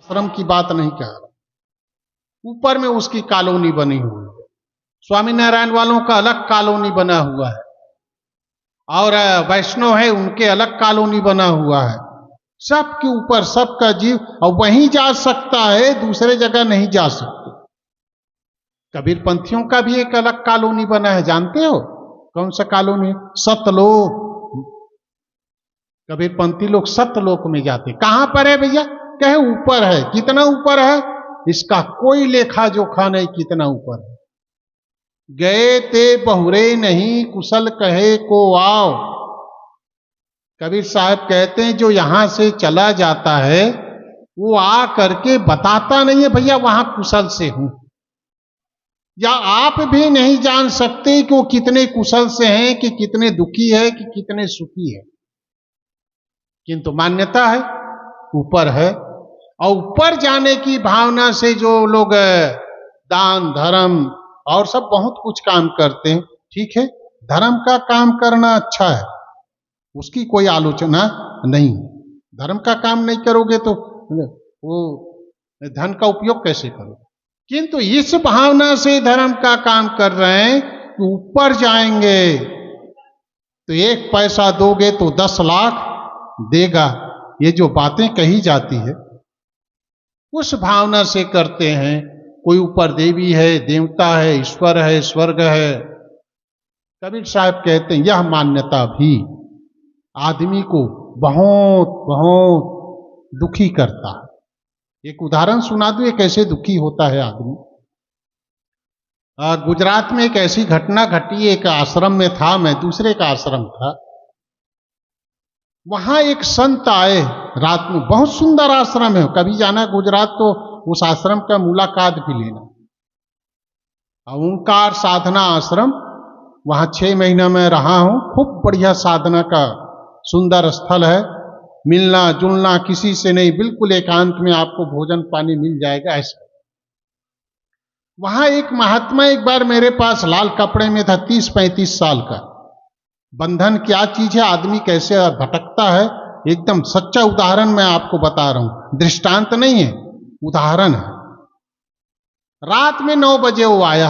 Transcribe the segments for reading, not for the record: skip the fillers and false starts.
आश्रम की बात नहीं कह रहा, ऊपर में उसकी कॉलोनी बनी हुई है। स्वामीनारायण वालों का अलग कॉलोनी बना हुआ है और वैष्णव है उनके अलग कॉलोनी बना हुआ है। सबके ऊपर सबका जीव और वहीं जा सकता है, दूसरे जगह नहीं जा सकते। कबीर पंथियों का भी एक अलग कॉलोनी बना है, जानते हो कौन सा कॉलोनी? सतलोक। कबीर पंथी लोग सतलोक में जाते। कहां पर है भैया? कहे ऊपर है। कितना ऊपर है इसका कोई लेखा जोखा नहीं, कितना ऊपर है। गए ते बहुरे नहीं, कुशल कहे को आओ। कबीर साहब कहते हैं जो यहां से चला जाता है वो आ करके बताता नहीं है भैया वहां कुशल से हूं, या आप भी नहीं जान सकते कि वो कितने कुशल से हैं, कि कितने दुखी है, कि कितने सुखी है। किंतु मान्यता है ऊपर है। और ऊपर जाने की भावना से जो लोग दान धर्म और सब बहुत कुछ काम करते हैं, ठीक है, धर्म का काम करना अच्छा है, उसकी कोई आलोचना नहीं। धर्म का काम नहीं करोगे तो वो धन का उपयोग कैसे करोगे? किंतु इस भावना से धर्म का काम कर रहे हैं कि ऊपर जाएंगे तो 1 पैसा दोगे तो 10 लाख देगा, ये जो बातें कही जाती है उस भावना से करते हैं। कोई ऊपर देवी है, देवता है, ईश्वर है, स्वर्ग है। कबीर साहब कहते हैं यह मान्यता भी आदमी को बहुत बहुत दुखी करता है। एक उदाहरण सुना दूं, कैसे दुखी होता है आदमी। गुजरात में एक ऐसी घटना घटी। एक आश्रम में था, मैं दूसरे का आश्रम था। वहां एक संत आए रात में, बहुत सुंदर आश्रम है, कभी जाना गुजरात तो उस आश्रम का मुलाकात भी लेना। ओंकार साधना आश्रम, वहां 6 महीना में रहा हूं। खूब बढ़िया साधना का सुंदर स्थल है, मिलना जुलना किसी से नहीं, बिल्कुल एकांत में आपको भोजन पानी मिल जाएगा ऐसा। वहां एक महात्मा एक बार मेरे पास लाल कपड़े में था, 30-35 साल का। बंधन क्या चीज है, आदमी कैसे भटकता है, एकदम सच्चा उदाहरण मैं आपको बता रहा हूं, दृष्टांत नहीं है, उदाहरण है। रात में 9 बजे वो आया,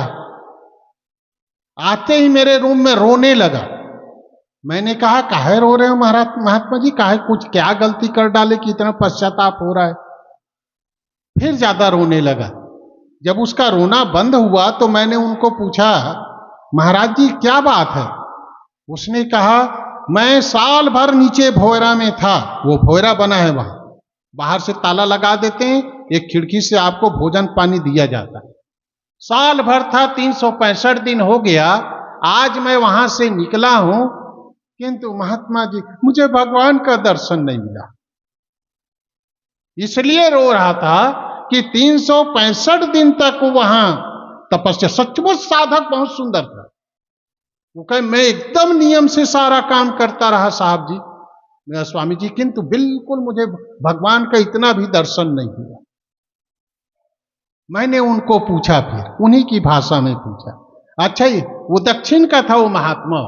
आते ही मेरे रूम में रोने लगा। मैंने कहा काहे रो रहे हो महात्मा जी, काहे, कुछ क्या गलती कर डाले कि इतना पश्चाताप हो रहा है? फिर ज्यादा रोने लगा। जब उसका रोना बंद हुआ तो मैंने उनको पूछा महाराज जी क्या बात है? उसने कहा मैं साल भर नीचे भोयरा में था, वो भोयरा बना है वहां, बाहर से ताला लगा देते हैं, एक खिड़की से आपको भोजन पानी दिया जाता है। साल भर था, 365 दिन हो गया, आज मैं वहां से निकला हूं, किंतु महात्मा जी मुझे भगवान का दर्शन नहीं मिला। इसलिए रो रहा था कि 365 दिन तक वहां तपस्या, सचमुच साधक बहुत सुंदर था। वो कहे मैं एकदम नियम से सारा काम करता रहा साहब जी, मेरा स्वामी जी, किंतु बिल्कुल मुझे भगवान का इतना भी दर्शन नहीं हुआ। मैंने उनको पूछा, फिर उन्हीं की भाषा में पूछा, अच्छा ये वो दक्षिण का था वो महात्मा।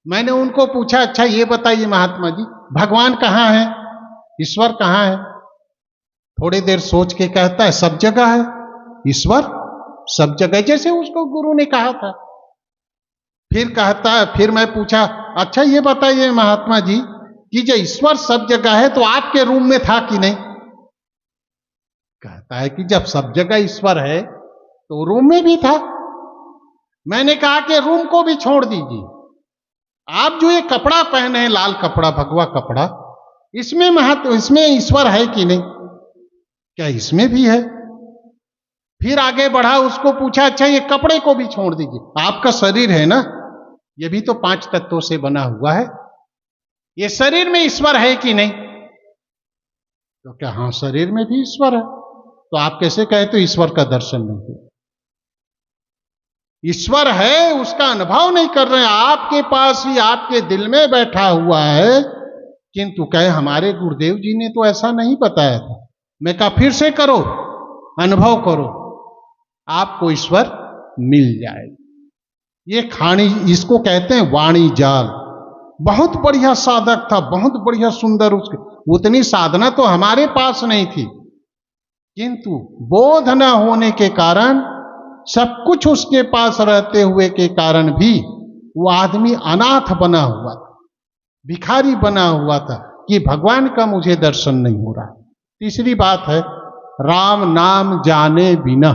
मैंने उनको पूछा अच्छा ये बताइए महात्मा जी भगवान कहाँ है, ईश्वर कहाँ है? थोड़ी देर सोच के कहता है सब जगह है ईश्वर, सब जगह, जैसे उसको गुरु ने कहा था। फिर कहता है, फिर मैं पूछा अच्छा ये बताइए महात्मा जी कि जो ईश्वर सब जगह है तो आपके रूम में था कि नहीं? कहता है कि जब सब जगह ईश्वर है तो रूम में भी था। मैंने कहा कि रूम को भी छोड़ दीजिए, आप जो ये कपड़ा पहने हैं लाल कपड़ा, भगवा कपड़ा, इसमें इसमें ईश्वर है कि नहीं? क्या इसमें भी है? फिर आगे बढ़ा, उसको पूछा अच्छा ये कपड़े को भी छोड़ दीजिए, आपका शरीर है ना, ये भी तो 5 तत्वों से बना हुआ है, ये शरीर में ईश्वर है कि नहीं? तो क्या हाँ शरीर में भी ईश्वर है। तो आप कैसे कहते हो ईश्वर का दर्शन नहीं हुआ? ईश्वर है उसका अनुभव नहीं कर रहे हैं, आपके पास ही आपके दिल में बैठा हुआ है, किंतु कहे हमारे गुरुदेव जी ने तो ऐसा नहीं बताया था। मैं कहा फिर से करो, अनुभव करो, आपको ईश्वर मिल जाएगा। ये खानी, इसको कहते हैं वाणी जाल। बहुत बढ़िया साधक था, बहुत बढ़िया सुंदर, उसके उतनी साधना तो हमारे पास नहीं थी, किंतु बोध न होने के कारण, सब कुछ उसके पास रहते हुए के कारण भी वो आदमी अनाथ बना हुआ था, भिखारी बना हुआ था कि भगवान का मुझे दर्शन नहीं हो रहा। तीसरी बात है राम नाम जाने बिना।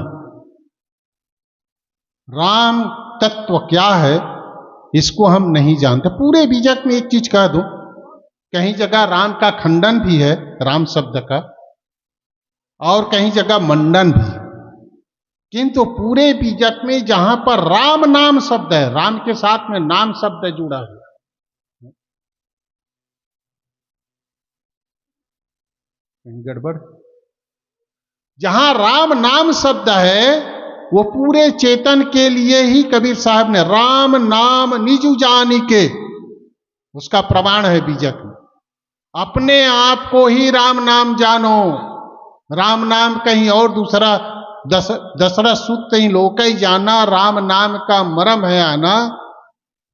राम तत्व क्या है इसको हम नहीं जानते। पूरे बीजक में एक चीज कह दूं, कहीं जगह राम का खंडन भी है, राम शब्द का, और कहीं जगह मंडन भी, किंतु पूरे बीजक में जहां पर राम नाम शब्द है, राम के साथ में नाम शब्द जुड़ा हुआ, कहीं गड़बड़, जहां राम नाम शब्द है वो पूरे चेतन के लिए ही कबीर साहब ने राम नाम निजु जानी के, उसका प्रमाण है बीजक में। अपने आप को ही राम नाम जानो। राम नाम कहीं और दूसरा दशरथ सुत ही लोक ही जाना, राम नाम का मरम है आना।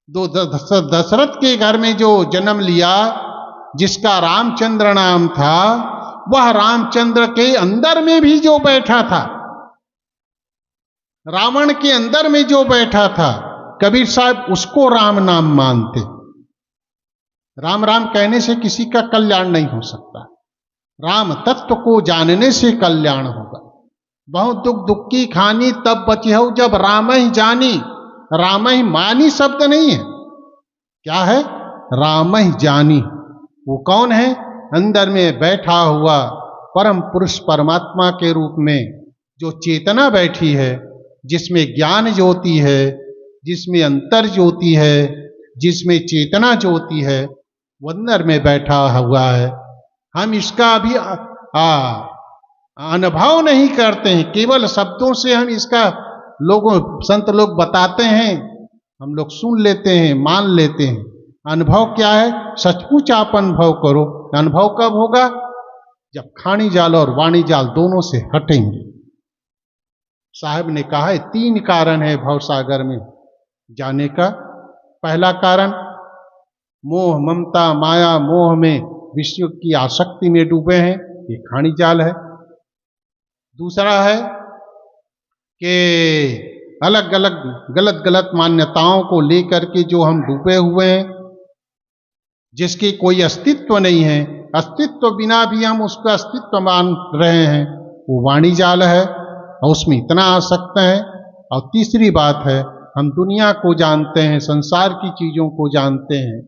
दशरथ के घर में जो जन्म लिया, जिसका रामचंद्र नाम था, वह रामचंद्र के अंदर में भी जो बैठा था, रावण के अंदर में जो बैठा था, कबीर साहब उसको राम नाम मानते। राम राम कहने से किसी का कल्याण नहीं हो सकता, राम तत्व को जानने से कल्याण होगा। बहुत दुख दुख की खानी तब बची हो जब राम ही जानी। राम ही मानी शब्द नहीं है, क्या है? राम ही जानी। वो कौन है? अंदर में बैठा हुआ परम पुरुष परमात्मा के रूप में जो चेतना बैठी है, जिसमें ज्ञान ज्योति है, जिसमें अंतर ज्योति है, जिसमें चेतना ज्योति है, वो अंदर में बैठा हुआ है। हम इसका अभी अनुभव नहीं करते हैं, केवल शब्दों से हम इसका लोगों संत लोग बताते हैं, हम लोग सुन लेते हैं, मान लेते हैं। अनुभव क्या है? सचमुच आप अनुभव करो। अनुभव कब होगा? जब खानी जाल और वाणी जाल दोनों से हटेंगे। साहब ने कहा है 3 कारण है भवसागर में जाने का। पहला कारण मोह ममता माया मोह में विषय की आसक्ति में डूबे हैं, ये खानी जाल है। दूसरा है कि अलग अलग गलत गलत मान्यताओं को लेकर के जो हम डूबे हुए हैं, जिसकी कोई अस्तित्व नहीं है, अस्तित्व बिना भी हम उसका अस्तित्व मान रहे हैं, वो वाणी जाल है और उसमें इतना आसक्त है। और तीसरी बात है हम दुनिया को जानते हैं, संसार की चीजों को जानते हैं,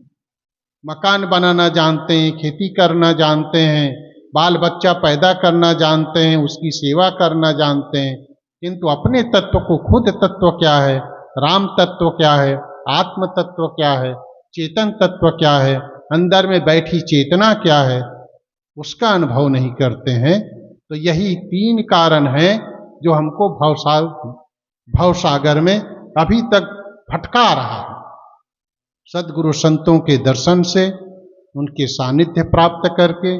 मकान बनाना जानते हैं, खेती करना जानते हैं, बाल बच्चा पैदा करना जानते हैं, उसकी सेवा करना जानते हैं, किंतु अपने तत्व को, खुद तत्व क्या है, राम तत्व क्या है, आत्म तत्व क्या है, चेतन तत्व क्या है, अंदर में बैठी चेतना क्या है, उसका अनुभव नहीं करते हैं। तो यही 3 कारण हैं जो हमको भवसागर में अभी तक भटका रहा है। सद्गुरु संतों के दर्शन से, उनके सानिध्य प्राप्त करके,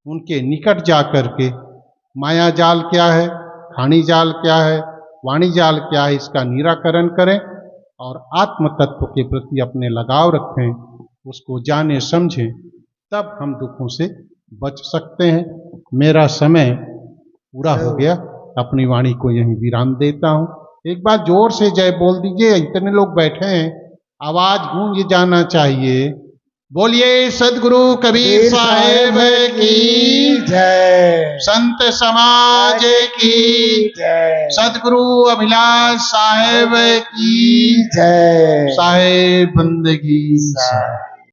उनके निकट जा करके माया जाल क्या है, खानी जाल क्या है, वाणी जाल क्या है, इसका निराकरण करें और आत्म तत्व के प्रति अपने लगाव रखें, उसको जाने समझें, तब हम दुखों से बच सकते हैं। मेरा समय पूरा हो गया, अपनी वाणी को यहीं विराम देता हूं। एक बार जोर से जय बोल दीजिए, इतने लोग बैठे हैं, आवाज गूंज जाना चाहिए। बोलिए सद्गुरु कबीर साहेब की जय, संत समाज की जय, सद्गुरु अभिलाष साहेब की जय, साहेब बंदगी।